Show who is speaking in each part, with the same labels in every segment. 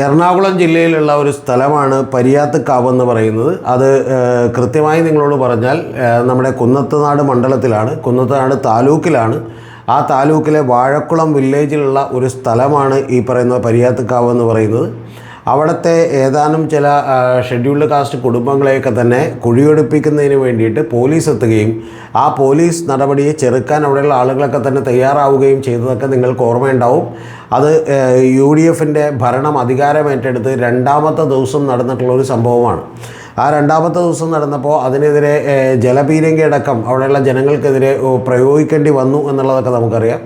Speaker 1: എറണാകുളം ജില്ലയിലുള്ള ഒരു സ്ഥലമാണ് പരിയാത്തുകാവ് എന്ന് പറയുന്നത്. അത് കൃത്യമായി നിങ്ങളോട് പറഞ്ഞാൽ നമ്മുടെ കുന്നത്തുനാട് മണ്ഡലത്തിലാണ്, കുന്നത്തുനാട് താലൂക്കിലാണ്. ആ താലൂക്കിലെ വാഴക്കുളം വില്ലേജിലുള്ള ഒരു സ്ഥലമാണ് ഈ പറയുന്ന പരിയാത്തുകാവ് എന്ന് പറയുന്നത്. അവിടുത്തെ ഏതാനും ചില ഷെഡ്യൂൾഡ് കാസ്റ്റ് കുടുംബങ്ങളെയൊക്കെ തന്നെ കുഴിയൊടിപ്പിക്കുന്നതിന് വേണ്ടിയിട്ട് പോലീസ് എത്തുകയും ആ പോലീസ് നടപടിയെ ചെറുക്കാൻ അവിടെയുള്ള ആളുകളൊക്കെ തന്നെ തയ്യാറാവുകയും ചെയ്തതൊക്കെ നിങ്ങൾക്ക് ഓർമ്മയുണ്ടാവും. അത് UDFൻ്റെ ഭരണം അധികാരമേറ്റെടുത്ത് രണ്ടാമത്തെ ദിവസം നടന്നിട്ടുള്ളൊരു സംഭവമാണ്. ആ രണ്ടാമത്തെ ദിവസം നടന്നപ്പോൾ അതിനെതിരെ ജലപീരങ്കി അടക്കം അവിടെയുള്ള ജനങ്ങൾക്കെതിരെ പ്രയോഗിക്കേണ്ടി വന്നു എന്നുള്ളതൊക്കെ നമുക്കറിയാം.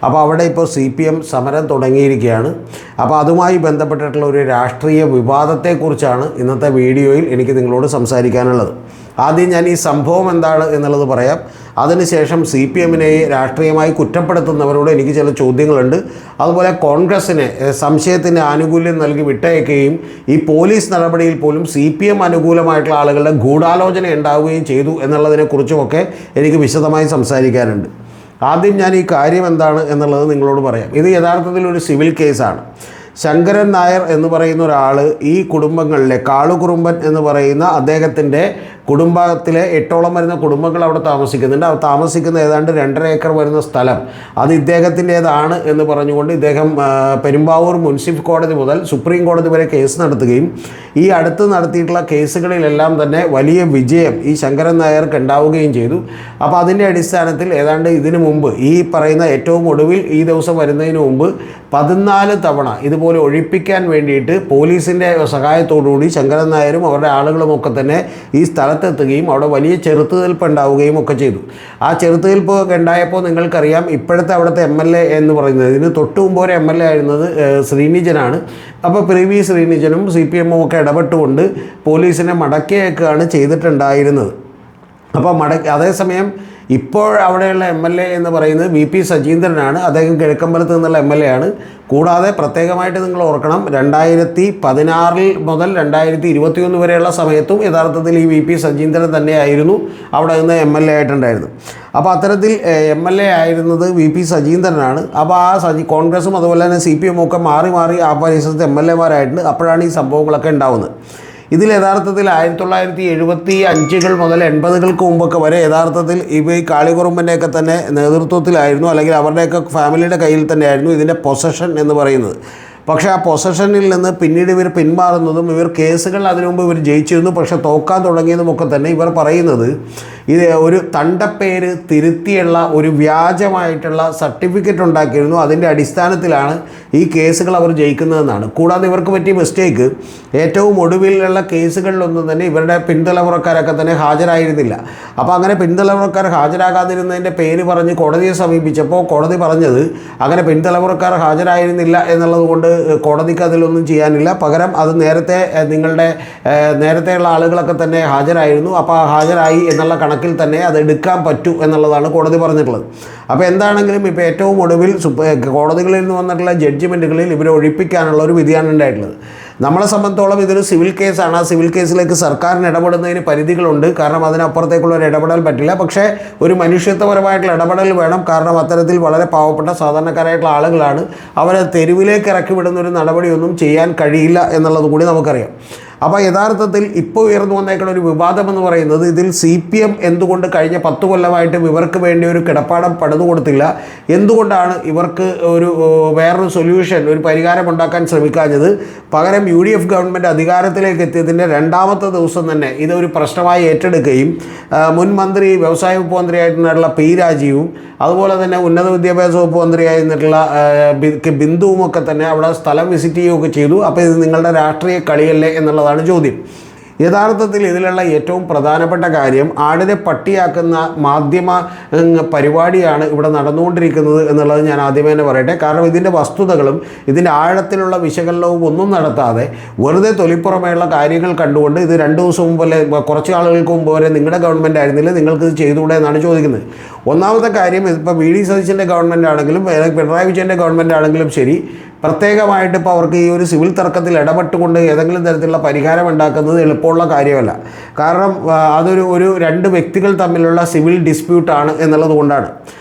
Speaker 1: അപ്പോൾ അവിടെ ഇപ്പോൾ CPM സമരം തുടങ്ങിയിരിക്കുകയാണ്. അപ്പോൾ അതുമായി ബന്ധപ്പെട്ടിട്ടുള്ള ഒരു രാഷ്ട്രീയ വിവാദത്തെക്കുറിച്ചാണ് ഇന്നത്തെ വീഡിയോയിൽ എനിക്ക് നിങ്ങളോട് സംസാരിക്കാനുള്ളത്. ആദ്യം ഞാൻ ഈ സംഭവം എന്താണ് എന്നുള്ളത് പറയാം. അതിനുശേഷം CPMനെ രാഷ്ട്രീയമായി കുറ്റപ്പെടുത്തുന്നവരോട് എനിക്ക് ചില ചോദ്യങ്ങളുണ്ട്. അതുപോലെ കോൺഗ്രസ്സിനെ സംശയത്തിന് ആനുകൂല്യം നൽകി വിട്ടയക്കുകയും ഈ പോലീസ് നടപടിയിൽ പോലും CPM അനുകൂലമായിട്ടുള്ള ആളുകളുടെ ഗൂഢാലോചന ഉണ്ടാവുകയും ചെയ്തു എന്നുള്ളതിനെക്കുറിച്ചുമൊക്കെ എനിക്ക് വിശദമായി സംസാരിക്കാനുണ്ട്. ആദ്യം ഞാൻ ഈ കാര്യം എന്താണ് എന്നുള്ളത് നിങ്ങളോട് പറയാം. ഇത് യഥാർത്ഥത്തിൽ ഒരു സിവിൽ കേസാണ്. ശങ്കരൻ നായർ എന്ന് പറയുന്ന ഒരാൾ ഈ കുടുംബങ്ങളിലെ കാളുകുറുമ്പൻ എന്ന് പറയുന്ന അദ്ദേഹത്തിൻ്റെ കുടുംബത്തിലെ 8ഓളം വരുന്ന കുടുംബങ്ങൾ അവിടെ താമസിക്കുന്നുണ്ട്. അവർ താമസിക്കുന്ന ഏതാണ്ട് 2.5 ഏക്കർ വരുന്ന സ്ഥലം അത് ഇദ്ദേഹത്തിൻ്റേതാണ് എന്ന് പറഞ്ഞുകൊണ്ട് ഇദ്ദേഹം പെരുമ്പാവൂർ മുൻസിഫ് കോടതി മുതൽ സുപ്രീം കോടതി വരെ കേസ് നടത്തുകയും ഈ അടുത്ത് നടത്തിയിട്ടുള്ള കേസുകളിലെല്ലാം തന്നെ വലിയ വിജയം ഈ ശങ്കരൻ നായർക്ക് ഉണ്ടാവുകയും ചെയ്തു. അപ്പോൾ അതിൻ്റെ അടിസ്ഥാനത്തിൽ ഏതാണ്ട് ഇതിനു മുമ്പ് ഈ പറയുന്ന ഏറ്റവും ഒടുവിൽ ഈ ദിവസം വരുന്നതിന് മുമ്പ് 14 തവണ ഇതുപോലെ ഒഴിപ്പിക്കാൻ വേണ്ടിയിട്ട് പോലീസിൻ്റെ സഹായത്തോടുകൂടി ശങ്കരൻ നായരും അവരുടെ ആളുകളുമൊക്കെ തന്നെ ഈ സ്ഥലത്തെത്തുകയും അവിടെ വലിയ ചെറുത്തുനിൽപ്പ് ഉണ്ടാവുകയും ഒക്കെ ചെയ്തു. ആ ചെറുത്തുനിൽപ്പ് ഉണ്ടായപ്പോൾ നിങ്ങൾക്കറിയാം, ഇപ്പോഴത്തെ അവിടുത്തെ MLA എന്ന് പറയുന്നത്, ഇതിന് തൊട്ട് മുമ്പ് ഒരു MLA ആയിരുന്നത് ശ്രീനിജനാണ്. അപ്പോൾ PV ശ്രീനിജനും CPM ഒക്കെ ഇടപെട്ടുകൊണ്ട് പോലീസിനെ മടക്കിയേക്കാണ് ചെയ്തിട്ടുണ്ടായിരുന്നത്. അപ്പോൾ അതേസമയം ഇപ്പോൾ അവിടെയുള്ള MLA എന്ന് പറയുന്നത് VP സജീന്ദ്രനാണ്. അദ്ദേഹം കിഴക്കമ്പലത്ത് നിന്നുള്ള MLA ആണ്. കൂടാതെ പ്രത്യേകമായിട്ട് നിങ്ങൾ ഓർക്കണം, 2016 മുതൽ 2021 വരെയുള്ള സമയത്തും യഥാർത്ഥത്തിൽ ഈ VP സജീന്ദ്രൻ തന്നെയായിരുന്നു അവിടെ നിന്ന് MLA ആയിട്ടുണ്ടായിരുന്നത്. അപ്പോൾ അത്തരത്തിൽ MLA ആയിരുന്നത് VP സജീന്ദ്രനാണ്. അപ്പോൾ ആ കോൺഗ്രസും അതുപോലെ തന്നെ CPM ഒക്കെ മാറി മാറി ആ പരിസരത്ത് MLA മാരായിട്ടുണ്ട്. അപ്പോഴാണ് ഈ സംഭവങ്ങളൊക്കെ ഉണ്ടാവുന്നത്. ഇതിൽ യഥാർത്ഥത്തിൽ 1975 മുതൽ 80-കൾക്ക് മുമ്പൊക്കെ വരെ യഥാർത്ഥത്തിൽ ഈ കാളികുറുമ്പൻ്റെയൊക്കെ തന്നെ നേതൃത്വത്തിലായിരുന്നു, അല്ലെങ്കിൽ അവരുടെയൊക്കെ ഫാമിലിയുടെ കയ്യിൽ തന്നെയായിരുന്നു ഇതിൻ്റെ പൊസഷൻ എന്ന് പറയുന്നത്. പക്ഷേ ആ പൊസഷനിൽ നിന്ന് പിന്നീട് ഇവർ പിന്മാറുന്നതും ഇവർ കേസുകൾ അതിനു മുമ്പ് ഇവർ ജയിച്ചിരുന്നു, പക്ഷേ തോക്കാൻ തുടങ്ങിയതുമൊക്കെ തന്നെ ഇവർ പറയുന്നത് ഇത് ഒരു തണ്ടപ്പേര് തിരുത്തിയുള്ള ഒരു വ്യാജമായിട്ടുള്ള സർട്ടിഫിക്കറ്റ് ഉണ്ടാക്കിയിരുന്നു. അതിൻ്റെ അടിസ്ഥാനത്തിലാണ് ഈ കേസുകൾ അവർ ജയിക്കുന്നതെന്നാണ്. കൂടാതെ ഇവർക്ക് പറ്റിയ മിസ്റ്റേക്ക്, ഏറ്റവും ഒടുവിലുള്ള കേസുകളിലൊന്നും തന്നെ ഇവരുടെ പിൻതലമുറക്കാരൊക്കെ തന്നെ ഹാജരായിരുന്നില്ല. അപ്പോൾ അങ്ങനെ പിൻതലമുറക്കാർ ഹാജരാകാതിരുന്നതിൻ്റെ പേര് പറഞ്ഞ് കോടതിയെ സമീപിച്ചപ്പോൾ കോടതി പറഞ്ഞത് അങ്ങനെ പിൻതലമുറക്കാർ ഹാജരായിരുന്നില്ല എന്നുള്ളത് കൊണ്ട് കോടതിക്ക് അതിലൊന്നും ചെയ്യാനില്ല, പകരം അത് നേരത്തെയുള്ള ആളുകളൊക്കെ തന്നെ ഹാജരായിരുന്നു. അപ്പോൾ ഹാജരായി എന്നുള്ള കണക്കിൽ തന്നെ അത് എടുക്കാൻ പറ്റൂ എന്നുള്ളതാണ് കോടതി പറഞ്ഞിട്ടുള്ളത്. അപ്പോൾ എന്താണെങ്കിലും ഇപ്പോൾ ഏറ്റവും ഒടുവിൽ കോടതികളിൽ നിന്ന് വന്നിട്ടുള്ള ജഡ്ജ്മെൻറ്റുകളിൽ ഇവരെ ഒഴിപ്പിക്കാനുള്ള ഒരു വിധിയാണ് ഉണ്ടായിട്ടുള്ളത്. നമ്മളെ സംബന്ധിച്ചോളം ഇതൊരു സിവിൽ കേസാണ്. ആ സിവിൽ കേസിലേക്ക് സർക്കാരിന് ഇടപെടുന്നതിന് പരിധികളുണ്ട്. കാരണം അതിനപ്പുറത്തേക്കുള്ള ഒരു ഇടപെടൽ പറ്റില്ല. പക്ഷേ ഒരു മനുഷ്യത്വപരമായിട്ടുള്ള ഇടപെടൽ വേണം. കാരണം അത്തരത്തിൽ വളരെ പാവപ്പെട്ട സാധാരണക്കാരായിട്ടുള്ള ആളുകളാണ്. അവരെ തെരുവിലേക്ക് ഇറക്കി വിടുന്നൊരു നടപടിയൊന്നും ചെയ്യാൻ കഴിയില്ല എന്നുള്ളത് കൂടി നമുക്കറിയാം. അപ്പോൾ യഥാർത്ഥത്തിൽ ഇപ്പോൾ ഉയർന്നു വന്നേക്കുന്ന ഒരു വിവാദം എന്ന് പറയുന്നത്, ഇതിൽ CPM എന്തുകൊണ്ട് കഴിഞ്ഞ 10 കൊല്ലമായിട്ടും ഇവർക്ക് വേണ്ടി ഒരു കിടപ്പാടം പണിതു കൊടുത്തില്ല, എന്തുകൊണ്ടാണ് ഇവർക്ക് വേറൊരു സൊല്യൂഷൻ, ഒരു പരിഹാരം ഉണ്ടാക്കാൻ ശ്രമിക്കാഞ്ഞത്, പകരം UDF ഗവൺമെൻറ് അധികാരത്തിലേക്ക് എത്തിയതിൻ്റെ രണ്ടാമത്തെ ദിവസം തന്നെ ഇതൊരു പ്രശ്നമായി ഏറ്റെടുക്കുകയും മുൻ മന്ത്രി വ്യവസായ വകുപ്പ് മന്ത്രിയായിട്ടുള്ള P രാജീവും അതുപോലെ തന്നെ ഉന്നത വിദ്യാഭ്യാസ വകുപ്പ് മന്ത്രിയായിരുന്നിട്ടുള്ള ബിന്ദുവുമൊക്കെ തന്നെ അവിടെ സ്ഥലം വിസിറ്റ് ചെയ്യുകയൊക്കെ ചെയ്തു. അപ്പോൾ ഇത് നിങ്ങളുടെ രാഷ്ട്രീയ കളിയല്ലേ എന്നുള്ളതാണ് ചോദ്യം. യഥാർത്ഥത്തിൽ ഇതിലുള്ള ഏറ്റവും പ്രധാനപ്പെട്ട കാര്യം, ആടിനെ പട്ടിയാക്കുന്ന മാധ്യമ പരിപാടിയാണ് ഇവിടെ നടന്നുകൊണ്ടിരിക്കുന്നത് എന്നുള്ളത് ഞാൻ ആദ്യമേ തന്നെ പറയട്ടെ. കാരണം ഇതിൻ്റെ വസ്തുതകളും ഇതിൻ്റെ ആഴത്തിലുള്ള വിശകലനവും ഒന്നും നടത്താതെ വെറുതെ തൊലിപ്പുറമേയുള്ള കാര്യങ്ങൾ കണ്ടുകൊണ്ട് ഇത് 2 ദിവസം മുമ്പ് അല്ലെ കുറച്ച് ആളുകൾക്ക് മുമ്പ് വരെ നിങ്ങളുടെ ഗവൺമെൻറ് ആയിരുന്നില്ല, നിങ്ങൾക്കിത് ചെയ്തുകൂടെ എന്നാണ് ചോദിക്കുന്നത്. ഒന്നാമത്തെ കാര്യം, ഇപ്പോൾ VD സതീശൻ്റെ ഗവൺമെൻറ് ആണെങ്കിലും പിണറായി വിജയൻ്റെ ഗവൺമെൻറ് ആണെങ്കിലും ശരി, പ്രത്യേകമായിട്ട് ഇപ്പോൾ അവർക്ക് ഈ ഒരു സിവിൽ തർക്കത്തിൽ ഇടപെട്ടുകൊണ്ട് ഏതെങ്കിലും തരത്തിലുള്ള പരിഹാരം ഉണ്ടാക്കുന്നത് എളുപ്പമുള്ള കാര്യമല്ല. കാരണം അതൊരു 2 വ്യക്തികൾ തമ്മിലുള്ള സിവിൽ ഡിസ്പ്യൂട്ടാണ് എന്നുള്ളത് കൊണ്ടാണ്.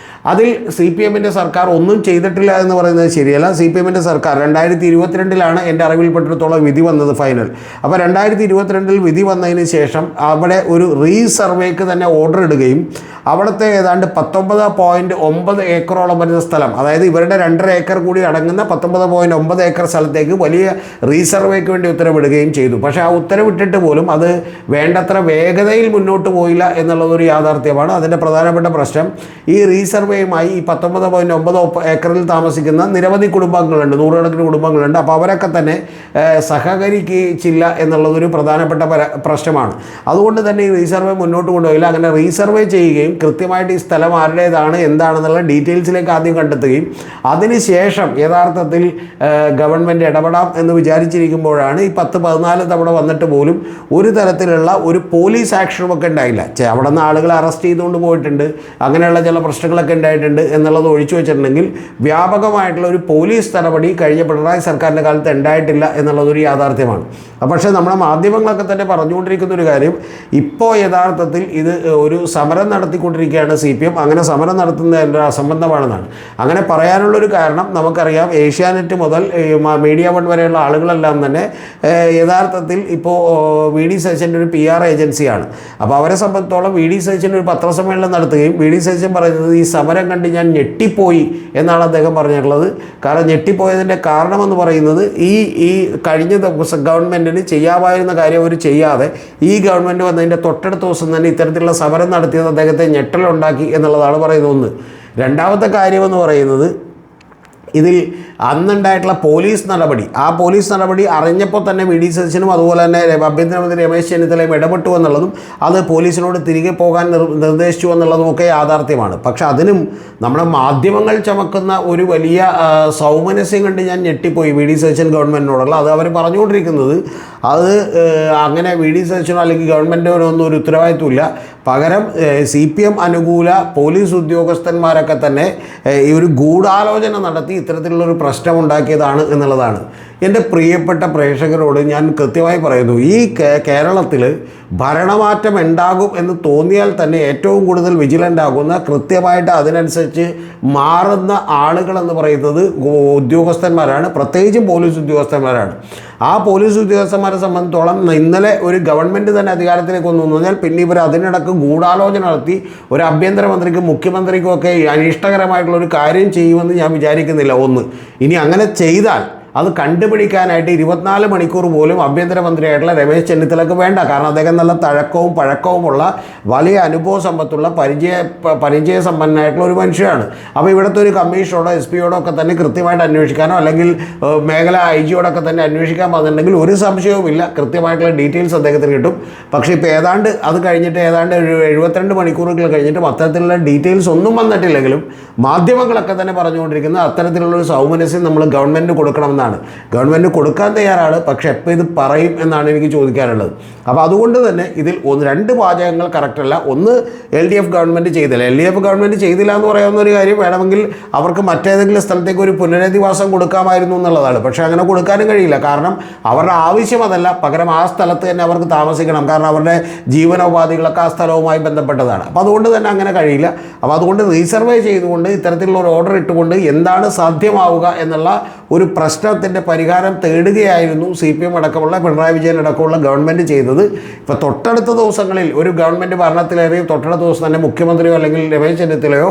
Speaker 1: അതിൽ സി പി എമ്മിൻ്റെ സർക്കാർ ഒന്നും ചെയ്തിട്ടില്ല എന്ന് പറയുന്നത് ശരിയല്ല. സി പി എമ്മിൻ്റെ സർക്കാർ 2022 എൻ്റെ അറിവിൽപ്പെട്ടിടത്തോളം വിധി വന്നത് ഫൈനൽ. അപ്പോൾ 2022 വിധി വന്നതിന് ശേഷം അവിടെ ഒരു റീസർവേക്ക് തന്നെ ഓർഡർ ഇടുകയും അവിടുത്തെ ഏതാണ്ട് 19.9 ഏക്കറോളം വരുന്ന സ്ഥലം, അതായത് ഇവരുടെ 2.5 ഏക്കർ കൂടി അടങ്ങുന്ന 19.9 ഏക്കർ സ്ഥലത്തേക്ക് വലിയ റീസർവേക്ക് വേണ്ടി ഉത്തരവിടുകയും ചെയ്തു. പക്ഷേ ആ ഉത്തരവിട്ടിട്ട് പോലും അത് വേണ്ടത്ര വേഗതയിൽ മുന്നോട്ട് പോയില്ല എന്നുള്ളതൊരു യാഥാർത്ഥ്യമാണ്. അതിൻ്റെ പ്രധാനപ്പെട്ട പ്രശ്നം ഈ റീസർവേയുമായി ഈ 19.9 ഏക്കറിൽ താമസിക്കുന്ന നിരവധി കുടുംബങ്ങളുണ്ട്, നൂറുകണക്കിന് കുടുംബങ്ങളുണ്ട്. അപ്പോൾ അവരൊക്കെ തന്നെ സഹകരിച്ചില്ല എന്നുള്ളതൊരു പ്രധാനപ്പെട്ട പ്രശ്നമാണ്. അതുകൊണ്ട് തന്നെ ഈ റീസർവേ മുന്നോട്ട് കൊണ്ടുപോയില്ല. അങ്ങനെ റീസർവേ ചെയ്യുകയും കൃത്യമായിട്ട് ഈ സ്ഥലം ആരുടേതാണ് എന്താണെന്നുള്ള ഡീറ്റെയിൽസിലേക്ക് ആദ്യം കണ്ടെത്തുകയും അതിനുശേഷം യഥാർത്ഥത്തിൽ ഗവൺമെൻറ് ഇടപെടാം എന്ന് വിചാരിച്ചിരിക്കുമ്പോഴാണ് ഈ 10-14 തവണ വന്നിട്ട് പോലും ഒരു തരത്തിലുള്ള ഒരു പോലീസ് ആക്ഷനുമൊക്കെ ഉണ്ടായില്ല. അവിടെ നിന്ന് ആളുകളെ അറസ്റ്റ് ചെയ്തുകൊണ്ട് പോയിട്ടുണ്ട്, അങ്ങനെയുള്ള ചില പ്രശ്നങ്ങളൊക്കെ ഉണ്ടായിട്ടുണ്ട് എന്നുള്ളത് ഒഴിച്ചു വെച്ചിട്ടുണ്ടെങ്കിൽ വ്യാപകമായിട്ടുള്ള ഒരു പോലീസ് നടപടി കഴിഞ്ഞ പിണറായി സർക്കാരിൻ്റെ കാലത്ത് ഉണ്ടായിട്ടില്ല എന്നുള്ളതൊരു യാഥാർത്ഥ്യമാണ്. പക്ഷേ നമ്മുടെ മാധ്യമങ്ങളൊക്കെ തന്നെ പറഞ്ഞുകൊണ്ടിരിക്കുന്ന ഒരു കാര്യം, ഇപ്പോൾ യഥാർത്ഥത്തിൽ ഇത് ഒരു സമരം നടത്തിക്കൊണ്ടിരിക്കുകയാണ് സി പി എം. അങ്ങനെ സമരം നടത്തുന്നത് അസംബന്ധമാണെന്നാണ്. അങ്ങനെ പറയാനുള്ളൊരു കാരണം നമുക്കറിയാം, ഏഷ്യാനെറ്റ് മുതൽ മീഡിയ വൺ വരെയുള്ള ആളുകളെല്ലാം തന്നെ യഥാർത്ഥത്തിൽ ഇപ്പോൾ വി ഡി സതീശൻ്റെ ഒരു PR ഏജൻസിയാണ്. അപ്പോൾ അവരെ സംബന്ധിച്ചോളം വി ഡി സതീശൻ ഒരു പത്രസമ്മേളനം നടത്തുകയും വി ഡി സതീശൻ പറയുന്നത് ഈ സമരം കണ്ട് ഞാൻ ഞെട്ടിപ്പോയി എന്നാണ് അദ്ദേഹം പറഞ്ഞിട്ടുള്ളത്. കാരണം ഞെട്ടിപ്പോയതിൻ്റെ കാരണമെന്ന് പറയുന്നത് ഈ കഴിഞ്ഞ ദിവസം ഗവൺമെൻറ്റിന് ചെയ്യാമായിരുന്ന കാര്യം അവർ ചെയ്യാതെ ഈ ഗവൺമെൻറ് വന്നതിൻ്റെ തൊട്ടടുത്ത ദിവസം തന്നെ ഇത്തരത്തിലുള്ള സമരം നടത്തിയത് അദ്ദേഹത്തെ ഞെട്ടലുണ്ടാക്കി എന്നുള്ളതാണ് പറയുന്നത്. ഒന്ന്. രണ്ടാമത്തെ കാര്യമെന്ന് പറയുന്നത് ഇതിൽ അന്നുണ്ടായിട്ടുള്ള പോലീസ് നടപടി, ആ പോലീസ് നടപടി അറിഞ്ഞപ്പോൾ തന്നെ വി ഡി സതീശനും അതുപോലെ തന്നെ ആഭ്യന്തരമന്ത്രി രമേശ് ചെന്നിത്തലയും ഇടപെട്ടു എന്നുള്ളതും അത് പോലീസിനോട് തിരികെ പോകാൻ നിർദ്ദേശിച്ചു എന്നുള്ളതും ഒക്കെ യാഥാർത്ഥ്യമാണ്. പക്ഷെ അതിനും നമ്മുടെ മാധ്യമങ്ങൾ ചമക്കുന്ന ഒരു വലിയ സൗമനസ്യം കണ്ട് ഞാൻ ഞെട്ടിപ്പോയി വി ഡി സതീശൻ ഗവൺമെൻറ്റിനോടുള്ള. അത് അവർ പറഞ്ഞുകൊണ്ടിരിക്കുന്നത് അത് അങ്ങനെ വി ഡി സതീശനോ അല്ലെങ്കിൽ ഗവൺമെൻറ്റിനോ ഒന്നും ഒരു ഉത്തരവാദിത്വമില്ല. പകരം CPM അനുകൂല പോലീസ് ഉദ്യോഗസ്ഥന്മാരൊക്കെ തന്നെ ഈ ഒരു ഗൂഢാലോചന നടത്തി ഇത്തരത്തിലുള്ളൊരു പ്രശ്നമുണ്ടാക്കിയതാണ് എന്നുള്ളതാണ്. എൻ്റെ പ്രിയപ്പെട്ട പ്രേക്ഷകരോട് ഞാൻ കൃത്യമായി പറയുന്നു, ഈ കേരളത്തിൽ ഭരണമാറ്റം ഉണ്ടാകും എന്ന് തോന്നിയാൽ തന്നെ ഏറ്റവും കൂടുതൽ വിജിലൻ്റ് ആകുന്ന, കൃത്യമായിട്ട് അതിനനുസരിച്ച് മാറുന്ന ആളുകളെന്ന് പറയുന്നത് ഉദ്യോഗസ്ഥന്മാരാണ്, പ്രത്യേകിച്ചും പോലീസ് ഉദ്യോഗസ്ഥന്മാരാണ്. ആ പോലീസ് ഉദ്യോഗസ്ഥന്മാരെ സംബന്ധിച്ചോളം ഇന്നലെ ഒരു ഗവൺമെൻറ് തന്നെ അധികാരത്തിലേക്ക് വന്നു കഴിഞ്ഞാൽ പിന്നെ ഇവർ അതിനിടക്ക് ഗൂഢാലോചന നടത്തി ഒരു ആഭ്യന്തരമന്ത്രിക്കും മുഖ്യമന്ത്രിക്കും ഒക്കെ അനിഷ്ടകരമായിട്ടുള്ളൊരു കാര്യം ചെയ്യുമെന്ന് ഞാൻ വിചാരിക്കുന്നില്ല. ഒന്ന്. ഇനി അങ്ങനെ ചെയ്താൽ അത് കണ്ടുപിടിക്കാനായിട്ട് 24 മണിക്കൂർ പോലും ആഭ്യന്തരമന്ത്രിയായിട്ടുള്ള രമേശ് ചെന്നിത്തലക്ക് വേണ്ട. കാരണം അദ്ദേഹം നല്ല തഴക്കവും പഴക്കവുമുള്ള വലിയ അനുഭവ സമ്പത്തുള്ള പരിചയസമ്പന്നനായിട്ടുള്ള ഒരു മനുഷ്യനാണ്. അപ്പോൾ ഇവിടുത്തെ ഒരു കമ്മീഷനോടോ SP-യോടോ ഒക്കെ തന്നെ കൃത്യമായിട്ട് അന്വേഷിക്കാനോ അല്ലെങ്കിൽ മേഖല IG-യോടൊക്കെ തന്നെ അന്വേഷിക്കാൻ പറഞ്ഞിട്ടുണ്ടെങ്കിൽ ഒരു സംശയവുമില്ല, കൃത്യമായിട്ടുള്ള ഡീറ്റെയിൽസ് അദ്ദേഹത്തിന് കിട്ടും. പക്ഷേ ഇപ്പോൾ ഏതാണ്ട് അത് കഴിഞ്ഞിട്ട് ഏതാണ്ട് 72 മണിക്കൂറുകൾ കഴിഞ്ഞിട്ടും അത്തരത്തിലുള്ള ഡീറ്റെയിൽസ് ഒന്നും വന്നിട്ടില്ലെങ്കിലും മാധ്യമങ്ങളൊക്കെ തന്നെ പറഞ്ഞുകൊണ്ടിരിക്കുന്നത് അത്തരത്തിലുള്ളൊരു സൗമനസ്യം നമ്മൾ ഗവൺമെൻറ് കൊടുക്കണമെന്ന്. ഗവൺമെൻറ് കൊടുക്കാൻ തയ്യാറാണ്, പക്ഷെ എപ്പോൾ ഇത് പറയും എന്നാണ് എനിക്ക് ചോദിക്കാനുള്ളത്. അപ്പോൾ അതുകൊണ്ട് തന്നെ ഇതിൽ 2 വാചകങ്ങൾ കറക്റ്റല്ല. ഒന്ന്, LDF ഗവൺമെൻറ് ചെയ്തില്ല. LDF ഗവൺമെൻറ് ചെയ്തില്ല എന്ന് പറയാവുന്ന ഒരു കാര്യം, വേണമെങ്കിൽ അവർക്ക് മറ്റേതെങ്കിലും സ്ഥലത്തേക്ക് ഒരു പുനരധിവാസം കൊടുക്കാമായിരുന്നു എന്നുള്ളതാണ്. പക്ഷേ അങ്ങനെ കൊടുക്കാനും കഴിയില്ല. കാരണം അവരുടെ ആവശ്യം അതല്ല, പകരം ആ സ്ഥലത്ത് തന്നെ അവർക്ക് താമസിക്കണം. കാരണം അവരുടെ ജീവനോപാധികളൊക്കെ ആ സ്ഥലവുമായി ബന്ധപ്പെട്ടതാണ്. അപ്പോൾ അതുകൊണ്ട് തന്നെ അങ്ങനെ കഴിയില്ല. അപ്പോൾ അതുകൊണ്ട് റീസർവേ ചെയ്തുകൊണ്ട് ഇത്തരത്തിലുള്ള ഒരു ഓർഡർ ഇട്ടുകൊണ്ട് എന്താണ് സാധ്യമാവുക എന്നുള്ള ഒരു പ്രശ്നത്തിൻ്റെ പരിഹാരം തേടുകയായിരുന്നു CPM അടക്കമുള്ള പിണറായി വിജയൻ അടക്കമുള്ള ഗവൺമെൻറ് ചെയ്തത്. ഇപ്പോൾ തൊട്ടടുത്ത ദിവസങ്ങളിൽ ഒരു ഗവൺമെൻറ് ഭരണത്തിലേറിയും തൊട്ടടുത്ത ദിവസം തന്നെ മുഖ്യമന്ത്രിയോ അല്ലെങ്കിൽ രമേശ് ചെന്നിത്തലയോ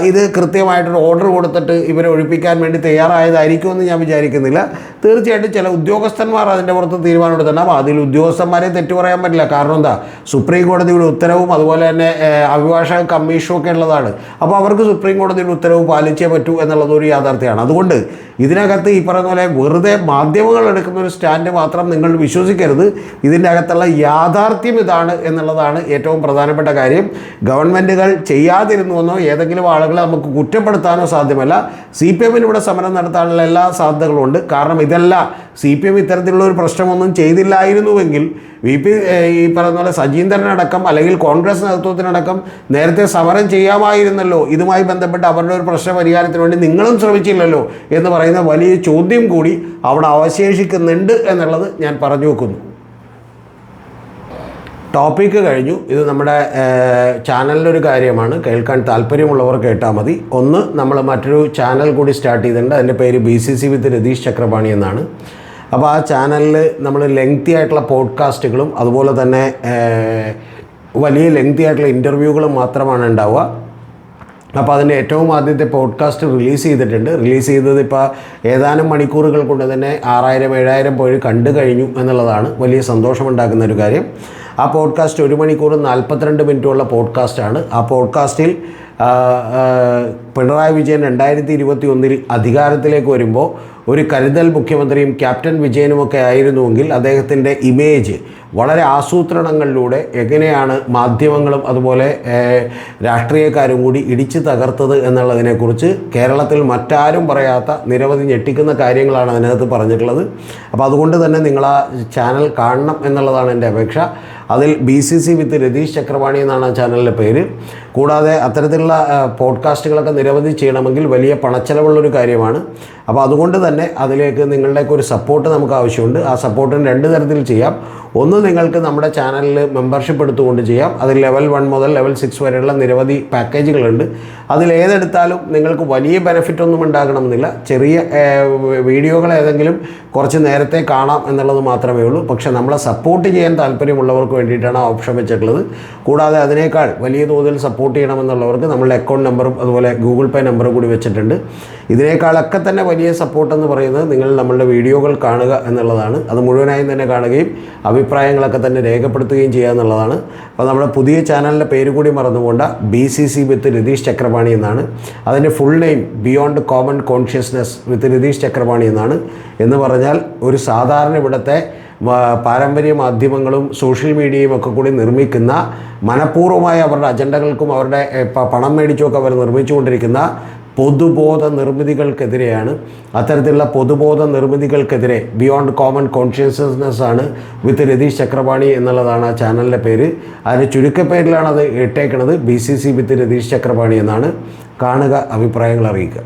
Speaker 1: ഇത് കൃത്യമായിട്ടൊരു ഓർഡർ കൊടുത്തിട്ട് ഇവരെ ഒഴിപ്പിക്കാൻ വേണ്ടി തയ്യാറായതായിരിക്കുമെന്ന് ഞാൻ വിചാരിക്കുന്നില്ല. തീർച്ചയായിട്ടും ചില ഉദ്യോഗസ്ഥന്മാർ അതിൻ്റെ പുറത്ത് തീരുമാനമെടുത്തിട്ടുണ്ടാകും. അതിൽ ഉദ്യോഗസ്ഥന്മാരെ തെറ്റു പറയാൻ പറ്റില്ല. കാരണം എന്താ, സുപ്രീം കോടതിയുടെ ഉത്തരവും അതുപോലെ തന്നെ അഭിഭാഷക കമ്മീഷനും ഒക്കെ ഉള്ളതാണ്. അപ്പോൾ അവർക്ക് സുപ്രീം കോടതിയുടെ ഉത്തരവ് പാലിച്ചേ പറ്റൂ എന്നുള്ളതൊരു യാഥാർത്ഥ്യമാണ്. അതുകൊണ്ട് ഇതിനകത്ത് ഈ പറയുന്ന പോലെ വെറുതെ മാധ്യമങ്ങൾ എടുക്കുന്ന ഒരു സ്റ്റാൻഡ് മാത്രം നിങ്ങൾ വിശ്വസിക്കരുത്. ഇതിൻ്റെ അകത്തുള്ള യാഥാർത്ഥ്യം ഇതാണ് എന്നുള്ളതാണ് ഏറ്റവും പ്രധാനപ്പെട്ട കാര്യം. ഗവൺമെൻറ്റുകൾ ചെയ്യാതിരുന്നുവെന്നോ ഏതെങ്കിലും ആളുകളെ നമുക്ക് കുറ്റപ്പെടുത്താനോ സാധ്യമല്ല. CPM-ന് ഇവിടെ സമരം നടത്താനുള്ള എല്ലാ സാധ്യതകളുമുണ്ട്. കാരണം ഇതല്ല, CPM ഇത്തരത്തിലുള്ള ഒരു പ്രശ്നമൊന്നും ചെയ്തില്ലായിരുന്നുവെങ്കിൽ ഈ പറയുന്ന പോലെ സജീന്ദ്രനടക്കം അല്ലെങ്കിൽ കോൺഗ്രസ് നേതൃത്വത്തിനടക്കം നേരത്തെ സമരം ചെയ്യാമായിരുന്നല്ലോ. ഇതുമായി ബന്ധപ്പെട്ട് അവരുടെ ഒരു പ്രശ്ന പരിഹാരത്തിന് വേണ്ടി നിങ്ങളും ശ്രമിച്ചില്ലല്ലോ എന്ന് പറയുന്ന വലിയ ചോദ്യം കൂടി അവിടെ അവശേഷിക്കുന്നുണ്ട് എന്നുള്ളത് ഞാൻ പറഞ്ഞു വെക്കുന്നു. ടോപ്പിക്ക് കഴിഞ്ഞു. ഇത് നമ്മുടെ ചാനലിലൊരു കാര്യമാണ്, കേൾക്കാൻ താല്പര്യമുള്ളവർ കേട്ടാൽ മതി. ഒന്ന്, നമ്മൾ മറ്റൊരു ചാനൽ കൂടി സ്റ്റാർട്ട് ചെയ്തിട്ടുണ്ട്. അതിൻ്റെ പേര് BCC വിത്ത് രതീഷ് ചക്രപാണി എന്നാണ്. അപ്പോൾ ആ ചാനലിൽ നമ്മൾ ലെങ്തി ആയിട്ടുള്ള പോഡ്കാസ്റ്റുകളും അതുപോലെ തന്നെ വലിയ ലെങ്തി ആയിട്ടുള്ള ഇൻ്റർവ്യൂകളും മാത്രമാണ് ഉണ്ടാവുക. അപ്പോൾ അതിൻ്റെ ഏറ്റവും ആദ്യത്തെ പോഡ്കാസ്റ്റ് റിലീസ് ചെയ്തിട്ടുണ്ട്. റിലീസ് ചെയ്തത് ഇപ്പോൾ ഏതാനും മണിക്കൂറുകൾ കൊണ്ട് തന്നെ 6000-7000 പേര് കണ്ടു കഴിഞ്ഞു എന്നുള്ളതാണ് വലിയ സന്തോഷമുണ്ടാക്കുന്ന ഒരു കാര്യം. ആ പോഡ്കാസ്റ്റ് 1 മണിക്കൂർ 42 മിനിറ്റുള്ള പോഡ്കാസ്റ്റാണ്. ആ പോഡ്കാസ്റ്റിൽ പിണറായി വിജയൻ 2021 അധികാരത്തിലേക്ക് വരുമ്പോൾ ഒരു കരുതൽ മുഖ്യമന്ത്രിയും ക്യാപ്റ്റൻ വിജയനുമൊക്കെ ആയിരുന്നുവെങ്കിൽ അദ്ദേഹത്തിൻ്റെ ഇമേജ് വളരെ ആസൂത്രണങ്ങളിലൂടെ എങ്ങനെയാണ് മാധ്യമങ്ങളും അതുപോലെ രാഷ്ട്രീയക്കാരും കൂടി ഇടിച്ചു തകർത്തത് എന്നുള്ളതിനെക്കുറിച്ച് കേരളത്തിൽ മറ്റാരും പറയാത്ത നിരവധി ഞെട്ടിക്കുന്ന കാര്യങ്ങളാണ് അതിനകത്ത് പറഞ്ഞിട്ടുള്ളത്. അപ്പോൾ അതുകൊണ്ട് തന്നെ നിങ്ങൾ ആ ചാനൽ കാണണം എന്നുള്ളതാണ് എൻ്റെ അപേക്ഷ. അതിൽ BCC വിത്ത് രതീഷ് ചക്രപാണി എന്നാണ് ആ ചാനലിൻ്റെ പേര്. കൂടാതെ അത്തരത്തിലുള്ള പോഡ്കാസ്റ്റുകളൊക്കെ നിരവധി ചെയ്യണമെങ്കിൽ വലിയ പണച്ചെലവുള്ളൊരു കാര്യമാണ്. അപ്പോൾ അതുകൊണ്ട് തന്നെ അതിലേക്ക് നിങ്ങളുടെയൊക്കെ ഒരു സപ്പോർട്ട് നമുക്ക് ആവശ്യമുണ്ട്. ആ സപ്പോർട്ടിന് 2 തരത്തിൽ ചെയ്യാം. ഒന്ന്, നിങ്ങൾക്ക് നമ്മുടെ ചാനലിൽ മെമ്പർഷിപ്പ് എടുത്തുകൊണ്ട് ചെയ്യാം. അതിൽ ലെവൽ 1 മുതൽ ലെവൽ 6 വരെയുള്ള നിരവധി പാക്കേജുകളുണ്ട്. അതിലേതെടുത്താലും നിങ്ങൾക്ക് വലിയ ബെനിഫിറ്റൊന്നും ഉണ്ടാകണമെന്നില്ല. ചെറിയ വീഡിയോകൾ ഏതെങ്കിലും കുറച്ച് നേരത്തെ കാണാം എന്നുള്ളത് മാത്രമേ ഉള്ളൂ. പക്ഷേ നമ്മളെ സപ്പോർട്ട് ചെയ്യാൻ താല്പര്യമുള്ളവർക്ക് വേണ്ടിയിട്ടാണ് ആ ഓപ്ഷൻ വെച്ചിട്ടുള്ളത്. കൂടാതെ അതിനേക്കാൾ വലിയ തോതിൽ സപ്പോർട്ട് ചെയ്യണമെന്നുള്ളവർക്ക് നമ്മളുടെ അക്കൗണ്ട് നമ്പറും അതുപോലെ ഗൂഗിൾ പേ നമ്പറും കൂടി വെച്ചിട്ടുണ്ട്. ഇതിനേക്കാളൊക്കെ തന്നെ വലിയ സപ്പോർട്ടെന്ന് പറയുന്നത് നിങ്ങൾ നമ്മളുടെ വീഡിയോകൾ കാണുക എന്നുള്ളതാണ്. അത് മുഴുവനായും തന്നെ കാണുകയും അഭിപ്രായങ്ങളൊക്കെ തന്നെ രേഖപ്പെടുത്തുകയും ചെയ്യുക എന്നുള്ളതാണ്. അപ്പോൾ നമ്മുടെ പുതിയ ചാനലിൻ്റെ പേര് കൂടി മറന്നുകൊണ്ട് BCC വിത്ത് രതീഷ് ചക്രപാണി എന്നാണ്. അതിൻ്റെ full name beyond common consciousness with Ratheesh Chakrapani എന്നാണ്. എന്ന് പറഞ്ഞാൽ ഒരു സാധാരണ ഇവിടുത്തെ പാരമ്പര്യ മാധ്യമങ്ങളും സോഷ്യൽ മീഡിയയും ഒക്കെ കൂടി നിർമ്മിക്കുന്ന, മനഃപൂർവ്വമായ അവരുടെ അജണ്ടകൾക്കും അവരുടെ പണം മേടിച്ചുമൊക്കെ അവർ നിർമ്മിച്ചുകൊണ്ടിരിക്കുന്ന പൊതുബോധ നിർമ്മിതികൾക്കെതിരെയാണ്. അത്തരത്തിലുള്ള പൊതുബോധ നിർമ്മിതികൾക്കെതിരെ ബിയോണ്ട് കോമൺ കോൺഷ്യസ്നെസ് ആണ് വിത്ത് രതീഷ് ചക്രപാണി എന്നുള്ളതാണ് ആ ചാനലിൻ്റെ പേര്. അതിന് ചുരുക്കപ്പേരിലാണ് അത് ഇട്ടേക്കുന്നത്. BCC വിത്ത് രതീഷ് ചക്രപാണി എന്നാണ്. കാണുക, അഭിപ്രായങ്ങൾ അറിയിക്കുക.